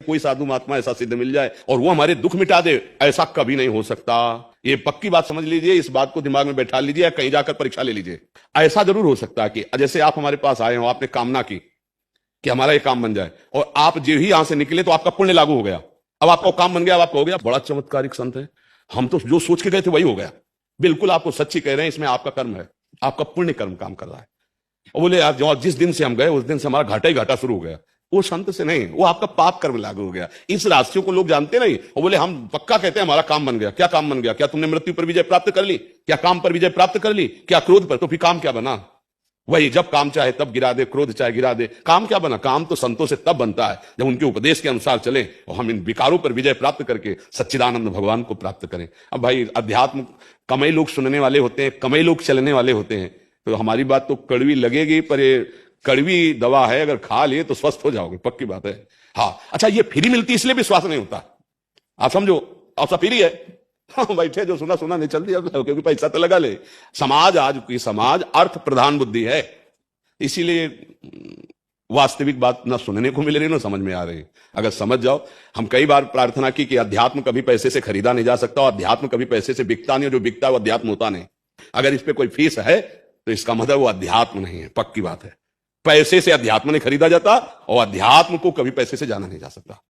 कोई साधु महात्मा ऐसा सिद्ध मिल जाए और वो हमारे दुख मिटा दे, ऐसा कभी नहीं हो सकता। ये पक्की बात समझ लीजिए, इस बात को दिमाग में बैठा लीजिए या कहीं जाकर परीक्षा ले लीजिए। ऐसा जरूर हो सकता है कि जैसे आप हमारे पास आए हो, आपने कामना की कि हमारा ये काम बन जाए और आप जो ही यहां से निकले तो आपका पुण्य लागू हो गया, अब आपका काम बन गया, अब आपका हो गया। बड़ा चमत्कारिक संत है, हम तो जो सोच के गए थे वही हो गया। बिल्कुल आपको सच्ची कह रहे हैं, इसमें आपका कर्म है, आपका पुण्य कर्म काम कर रहा है। और बोले यार जो जिस दिन से हम गए उस दिन से हमारा घाटा ही घाटा शुरू हो गया। वो संत से नहीं, वो आपका पाप कर्म लागू हो गया। इस राशियों को लोग जानते नहीं। वो बोले हम पक्का कहते हैं हमारा काम बन गया। क्या काम बन गया? क्या तुमने मृत्यु पर विजय प्राप्त कर ली? क्या काम पर विजय प्राप्त कर ली? क्या क्रोध पर? तो फिर काम क्या बना? वही जब काम चाहे तब गिरा दे, क्रोध चाहे गिरा दे। काम क्या बना? काम तो संतों से तब बनता है जब उनके उपदेश के अनुसार चले और हम इन विकारों पर विजय प्राप्त करके सच्चिदानंद भगवान को प्राप्त करें। अब भाई अध्यात्म कमई लोग सुनने वाले होते हैं, कमई लोग चलने वाले होते हैं, तो हमारी बात तो कड़वी लगेगी, पर ये कड़वी दवा है, अगर खा लिए तो स्वस्थ हो जाओगे, पक्की बात है। हाँ अच्छा, ये फ्री मिलती इसलिए विश्वास नहीं होता, आप समझो। आप सब फ्री है, हाँ बैठे जो सुना सुना नहीं चलती, क्योंकि पैसा तो लगा ले। समाज, आज की समाज अर्थ प्रधान बुद्धि है, इसीलिए वास्तविक बात ना सुनने को मिल रही ना समझ में आ रही। अगर समझ जाओ, हम कई बार प्रार्थना की कि अध्यात्म कभी पैसे से खरीदा नहीं जा सकता और अध्यात्म कभी पैसे से बिकता नहीं, जो बिकता है वो अध्यात्म होता नहीं। अगर इस पे कोई फीस है तो इसका मतलब वो अध्यात्म नहीं है, पक्की बात है। पैसे से अध्यात्म नहीं खरीदा जाता और अध्यात्म को कभी पैसे से जाना नहीं जा सकता।